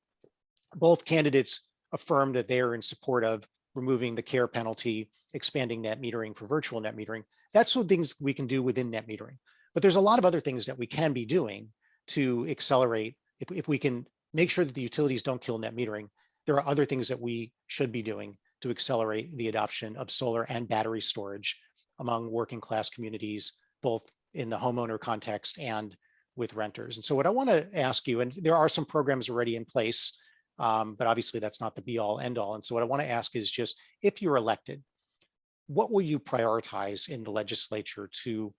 both candidates affirmed that they are in support of removing the CARE penalty, expanding net metering for virtual net metering. That's what things we can do within net metering. But there's a lot of other things that we can be doing to accelerate. If we can make sure that the utilities don't kill net metering, there are other things that we should be doing to accelerate the adoption of solar and battery storage among working class communities, both in the homeowner context and with renters. And so what I want to ask you, and there are some programs already in place, but obviously that's not the be all end all. And so what I want to ask is just, if you're elected, what will you prioritize in the legislature to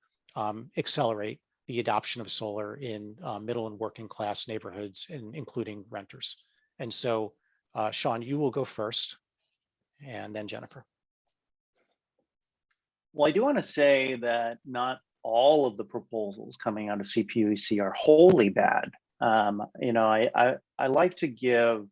accelerate the adoption of solar in middle and working class neighborhoods, and including renters? And so Sean, you will go first, and then Jennifer. Well, I do want to say that not all of the proposals coming out of CPUC are wholly bad. I like to give,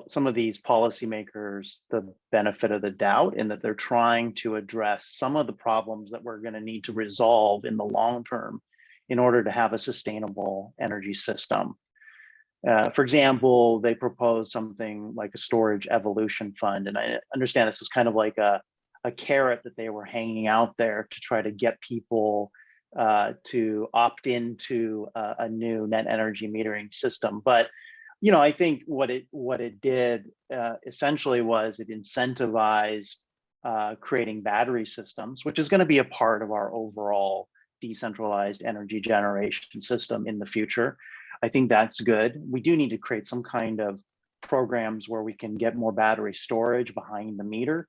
some of these policymakers the benefit of the doubt in that they're trying to address some of the problems that we're going to need to resolve in the long term in order to have a sustainable energy system. For example, they propose something like a storage evolution fund. And I understand this is kind of like a carrot that they were hanging out there to try to get people to opt into a new net energy metering system. But I think what it did essentially was it incentivized creating battery systems, which is going to be a part of our overall decentralized energy generation system in the future. I think that's good. We do need to create some kind of programs where we can get more battery storage behind the meter,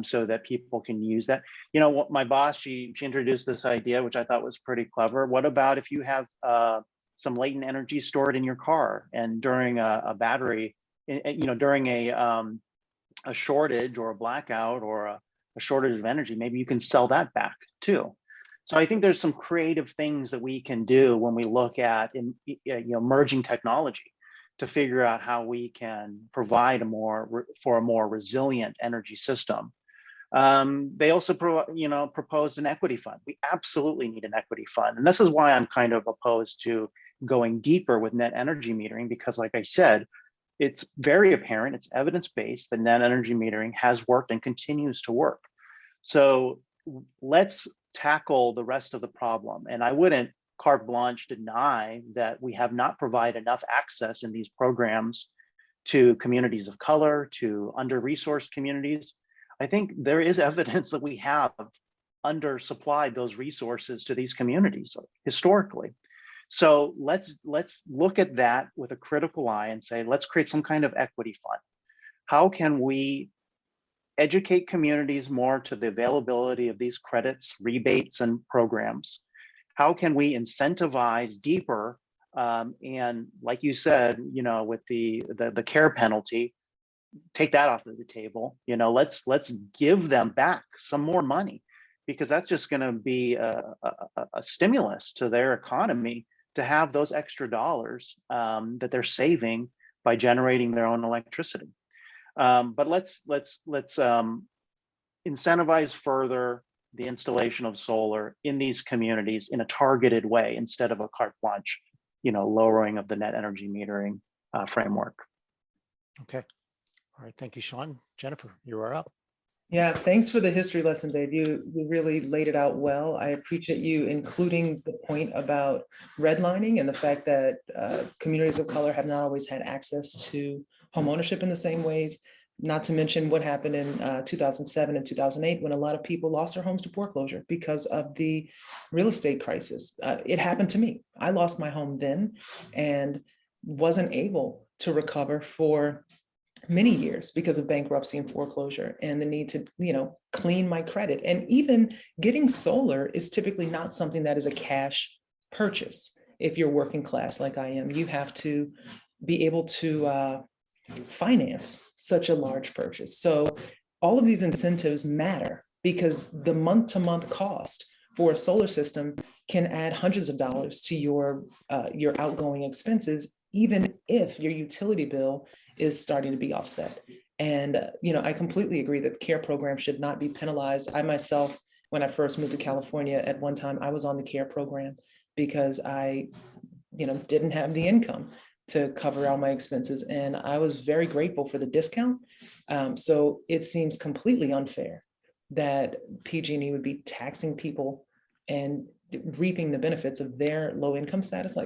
so that people can use that. What my boss, she introduced this idea, which I thought was pretty clever. What about if you have some latent energy stored in your car, and during a battery, during a shortage or a blackout or a shortage of energy, maybe you can sell that back too. So I think there's some creative things that we can do when we look at emerging technology to figure out how we can provide for a more resilient energy system. They also proposed an equity fund. We absolutely need an equity fund. And this is why I'm kind of opposed to going deeper with net energy metering, because like I said, it's very apparent, it's evidence-based that net energy metering has worked and continues to work. So let's tackle the rest of the problem. And I wouldn't carte blanche deny that we have not provided enough access in these programs to communities of color, to under-resourced communities. I think there is evidence that we have undersupplied those resources to these communities historically. So let's look at that with a critical eye and say, let's create some kind of equity fund. How can we educate communities more to the availability of these credits, rebates, and programs? How can we incentivize deeper? And like you said, with the care penalty, take that off of the table. Let's give them back some more money, because that's just going to be a stimulus to their economy to have those extra dollars that they're saving by generating their own electricity. But let's incentivize further the installation of solar in these communities in a targeted way, instead of a carte blanche, lowering of the net energy metering framework. Okay. All right. Thank you, Sean. Jennifer, you are up. Yeah, thanks for the history lesson, Dave. You really laid it out well. I appreciate you including the point about redlining and the fact that communities of color have not always had access to homeownership in the same ways. Not to mention what happened in 2007 and 2008, when a lot of people lost their homes to foreclosure because of the real estate crisis. It happened to me. I lost my home then and wasn't able to recover for many years because of bankruptcy and foreclosure and the need to, clean my credit. And even getting solar is typically not something that is a cash purchase. If you're working class like I am, you have to be able to finance such a large purchase. So all of these incentives matter, because the month-to-month cost for a solar system can add hundreds of dollars to your outgoing expenses, even if your utility bill is starting to be offset. And I completely agree that the CARE program should not be penalized. I myself, when I first moved to California, at one time I was on the CARE program because I didn't have the income to cover all my expenses, and I was very grateful for the discount. So it seems completely unfair that PG&E would be taxing people and reaping the benefits of their low income status,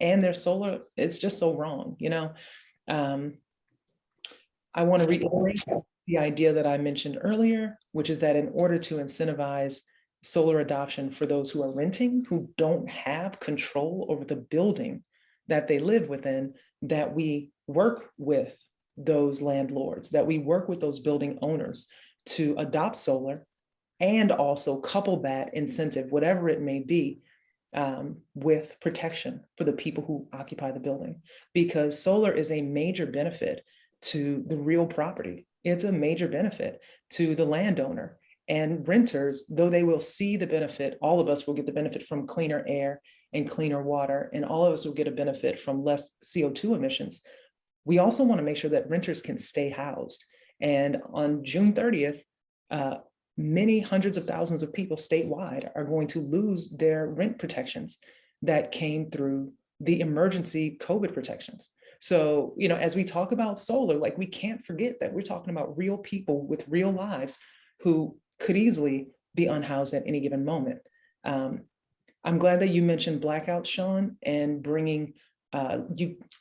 and their solar. It's just so wrong. I want to reiterate the idea that I mentioned earlier, which is that in order to incentivize solar adoption for those who are renting, who don't have control over the building that they live within, that we work with those landlords, that we work with those building owners to adopt solar, and also couple that incentive, whatever it may be, with protection for the people who occupy the building. Because solar is a major benefit to the real property. It's a major benefit to the landowner. And renters, though they will see the benefit, all of us will get the benefit from cleaner air and cleaner water, and all of us will get a benefit from less CO2 emissions. We also want to make sure that renters can stay housed. And on June 30th, many hundreds of thousands of people statewide are going to lose their rent protections that came through the emergency COVID protections. So, as we talk about solar, we can't forget that we're talking about real people with real lives who could easily be unhoused at any given moment. I'm glad that you mentioned blackouts, Sean, and bringing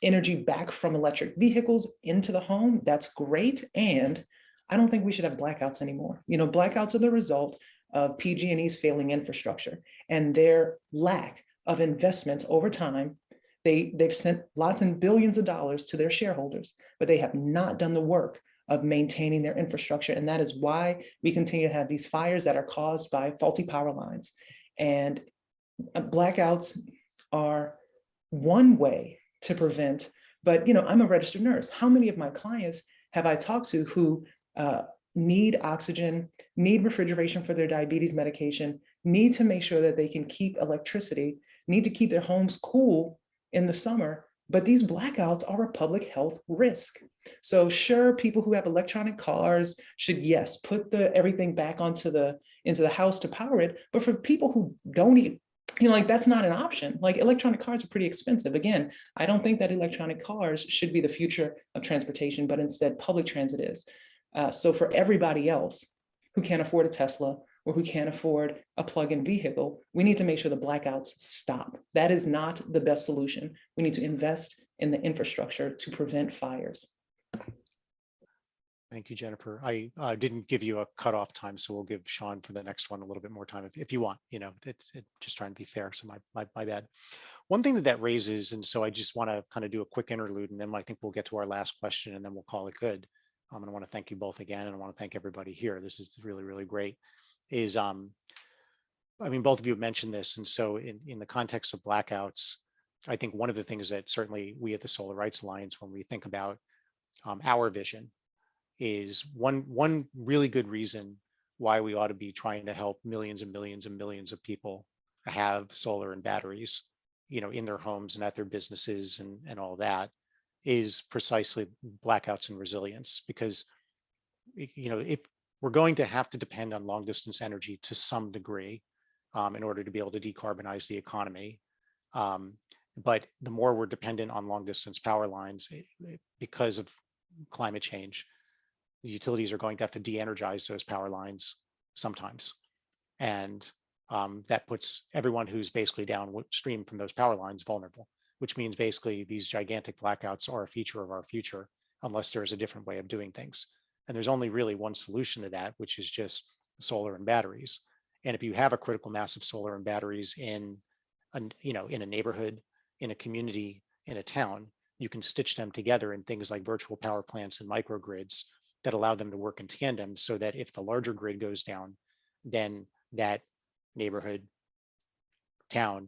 energy back from electric vehicles into the home. That's great. And I don't think we should have blackouts anymore. Blackouts are the result of PG&E's failing infrastructure and their lack of investments over time. They've sent lots and billions of dollars to their shareholders, but they have not done the work of maintaining their infrastructure. And that is why we continue to have these fires that are caused by faulty power lines. And blackouts are one way to prevent, but I'm a registered nurse. How many of my clients have I talked to who need oxygen, need refrigeration for their diabetes medication, need to make sure that they can keep electricity, need to keep their homes cool in the summer, but these blackouts are a public health risk. So sure, people who have electronic cars should, yes, put everything back into the house to power it. But for people who don't even, that's not an option. Electronic cars are pretty expensive. Again, I don't think that electronic cars should be the future of transportation, but instead public transit is. So for everybody else who can't afford a Tesla or who can't afford a plug-in vehicle, we need to make sure the blackouts stop. That is not the best solution. We need to invest in the infrastructure to prevent fires. Thank you, Jennifer. I didn't give you a cutoff time, so we'll give Sean for the next one a little bit more time if you want. It's just trying to be fair. So my bad. One thing that raises, and so I just want to kind of do a quick interlude, and then I think we'll get to our last question, and then we'll call it good. and I want to thank you both again, and I want to thank everybody here. This is really, really great. I mean, both of you have mentioned this, and so in the context of blackouts, I think one of the things that certainly we at the Solar Rights Alliance, when we think about our vision, is one really good reason why we ought to be trying to help millions and millions and millions of people have solar and batteries, in their homes and at their businesses and all that, is precisely blackouts and resilience. Because, if we're going to have to depend on long distance energy to some degree in order to be able to decarbonize the economy, but the more we're dependent on long distance power lines because of climate change, the utilities are going to have to de-energize those power lines sometimes. And that puts everyone who's basically downstream from those power lines vulnerable, which means basically these gigantic blackouts are a feature of our future unless there's a different way of doing things. And there's only really one solution to that, which is just solar and batteries. And if you have a critical mass of solar and batteries in a neighborhood, in a community, in a town, you can stitch them together in things like virtual power plants and microgrids that allow them to work in tandem, so that if the larger grid goes down, then that neighborhood, town,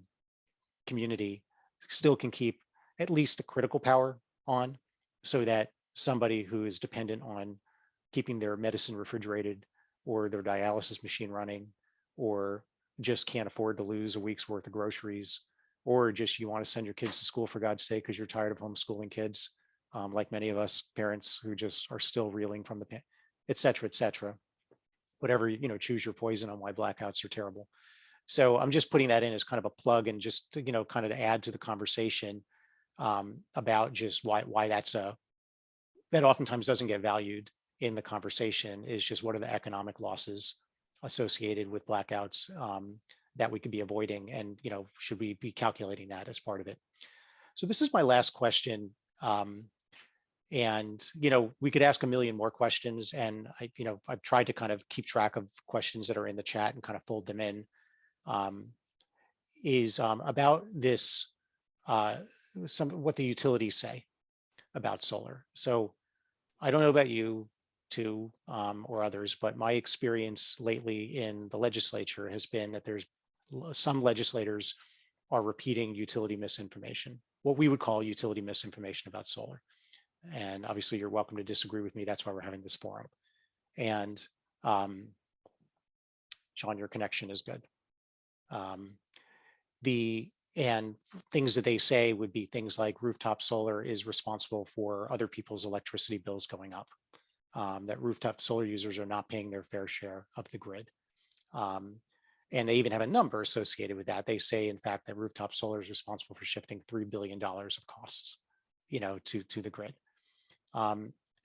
community still can keep at least the critical power on, so that somebody who is dependent on keeping their medicine refrigerated or their dialysis machine running, or just can't afford to lose a week's worth of groceries, or just you want to send your kids to school for God's sake because you're tired of homeschooling kids, like many of us parents who just are still reeling from the, et cetera, whatever, choose your poison on why blackouts are terrible. So I'm just putting that in as kind of a plug, and just to, kind of to add to the conversation about just why that oftentimes doesn't get valued in the conversation, is just what are the economic losses associated with blackouts that we could be avoiding, and should we be calculating that as part of it. So this is my last question, and we could ask a million more questions, and I've tried to kind of keep track of questions that are in the chat and kind of fold them in. Is about this, what the utilities say about solar. So I don't know about you two or others, but my experience lately in the legislature has been that there's some legislators are repeating utility misinformation, what we would call utility misinformation about solar. And obviously you're welcome to disagree with me. That's why we're having this forum. And Sean, your connection is good. And things that they say would be things like rooftop solar is responsible for other people's electricity bills going up. That rooftop solar users are not paying their fair share of the grid. And they even have a number associated with that. They say, in fact, that rooftop solar is responsible for shifting $3 billion of costs, to the grid.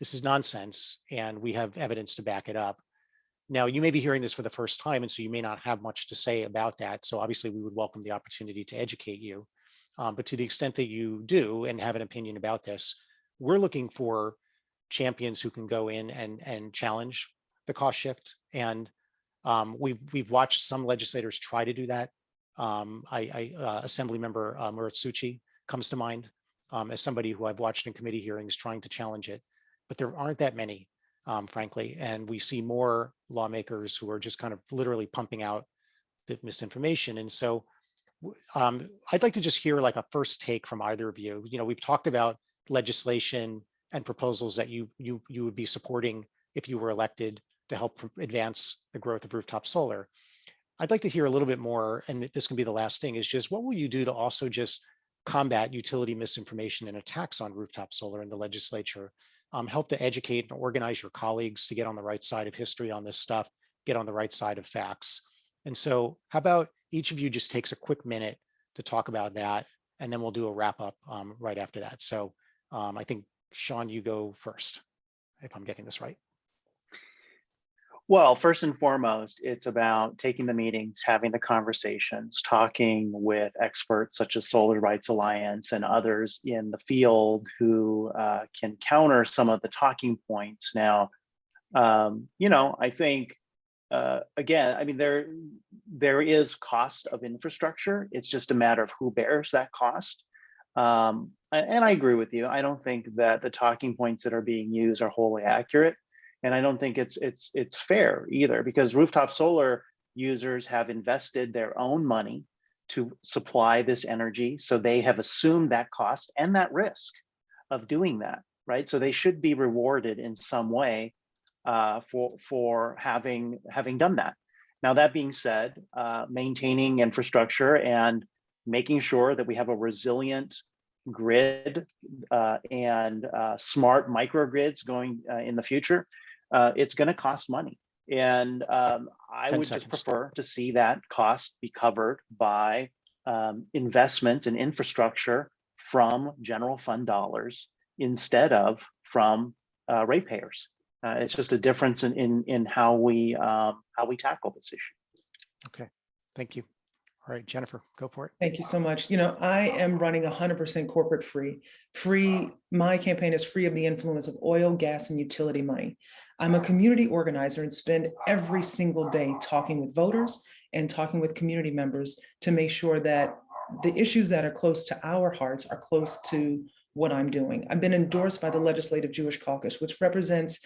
This is nonsense, and we have evidence to back it up. Now, you may be hearing this for the first time, and so you may not have much to say about that. So obviously we would welcome the opportunity to educate you. But to the extent that you do and have an opinion about this, we're looking for champions who can go in and challenge the cost shift. And we've watched some legislators try to do that. Assemblymember Muratsuchi comes to mind as somebody who I've watched in committee hearings trying to challenge it, but there aren't that many, frankly. And we see more lawmakers who are just kind of literally pumping out the misinformation. And so I'd like to just hear like a first take from either of you. We've talked about legislation and proposals that you would be supporting if you were elected to help advance the growth of rooftop solar. I'd like to hear a little bit more, and this can be the last thing, is just what will you do to also just combat utility misinformation and attacks on rooftop solar in the legislature? Help to educate and organize your colleagues to get on the right side of history on this stuff, get on the right side of facts. And so how about each of you just takes a quick minute to talk about that, and then we'll do a wrap up right after that. So I think, Sean, you go first, if I'm getting this right. Well, first and foremost, it's about taking the meetings, having the conversations, talking with experts such as Solar Rights Alliance and others in the field who can counter some of the talking points. Now, I think, again, I mean, there is cost of infrastructure. It's just a matter of who bears that cost. and I agree with you. I don't think that the talking points that are being used are wholly accurate. And I don't think it's fair either, because rooftop solar users have invested their own money to supply this energy. So they have assumed that cost and that risk of doing that, right? So they should be rewarded in some way for having done that. Now, that being said, maintaining infrastructure and making sure that we have a resilient grid and smart microgrids going in the future, it's going to cost money. And I 10 would seconds. just prefer to see that cost be covered by investments in infrastructure from general fund dollars instead of from ratepayers. It's just a difference in how we tackle this issue. Okay, thank you. All right, Jennifer, go for it. Thank you so much. You know, I am running 100% corporate free. My campaign is free of the influence of oil, gas, and utility money. I'm a community organizer and spend every single day talking with voters and talking with community members to make sure that the issues that are close to our hearts are close to what I'm doing. I've been endorsed by the Legislative Jewish Caucus, which represents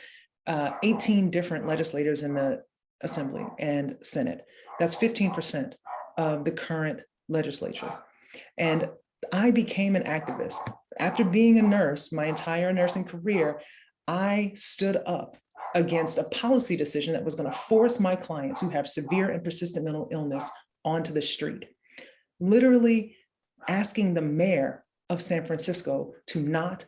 18 different legislators in the Assembly and Senate. That's 15% of the current legislature. And I became an activist. After being a nurse, my entire nursing career, I stood up against a policy decision that was going to force my clients who have severe and persistent mental illness onto the street. Literally asking the mayor of San Francisco to not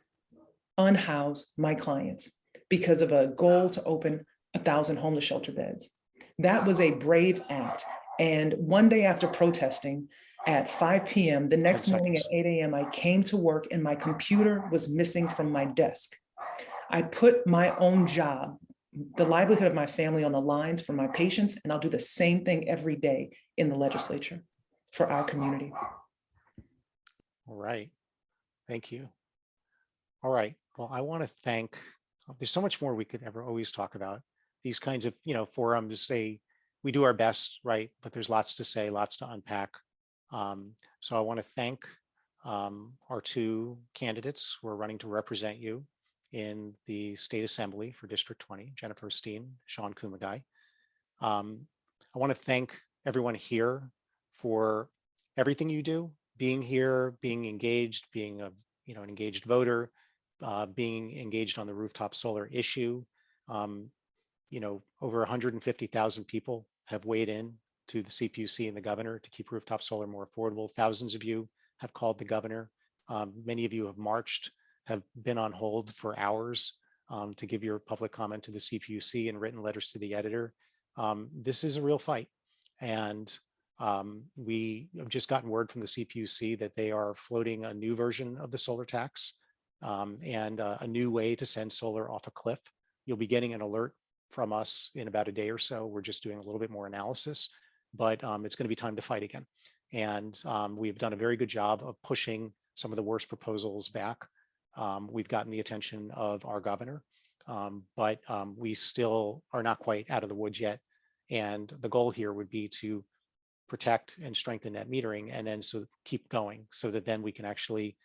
unhouse my clients because of a goal to open 1,000 homeless shelter beds. That was a brave act. And one day after protesting at 5 p.m., the next morning at 8 a.m., I came to work and my computer was missing from my desk. I put my own job, the livelihood of my family on the lines for my patients, and I'll do the same thing every day in the legislature for our community. All right, thank you. All right, well, I want to thank, there's so much more we could ever always talk about. These kinds of, forums, we do our best, right? But there's lots to say, lots to unpack. So I want to thank our two candidates who are running to represent you in the State Assembly for District 20, Jennifer Steen, Sean Kumagai. I want to thank everyone here for everything you do, being here, being engaged, being an engaged voter, being engaged on the rooftop solar issue. Over 150,000 people have weighed in to the CPUC and the governor to keep rooftop solar more affordable. Thousands of you have called the governor. Many of you have marched, have been on hold for hours to give your public comment to the CPUC and written letters to the editor. This is a real fight. And we have just gotten word from the CPUC that they are floating a new version of the solar tax and a new way to send solar off a cliff. You'll be getting an alert from us in about a day or so. We're just doing a little bit more analysis, but it's going to be time to fight again. And we've done a very good job of pushing some of the worst proposals back. We've gotten the attention of our governor, but we still are not quite out of the woods yet. And the goal here would be to protect and strengthen net metering and then keep going so that then we can actually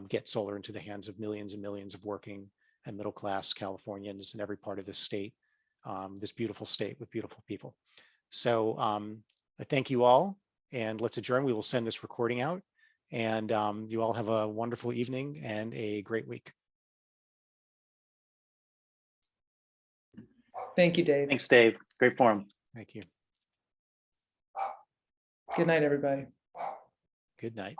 get solar into the hands of millions and millions of working and middle class Californians in every part of this state, this beautiful state with beautiful people. So I thank you all, and let's adjourn. We will send this recording out, and you all have a wonderful evening and a great week. Thank you, Dave. Thanks, Dave. Great forum. Thank you. Good night, everybody. Good night.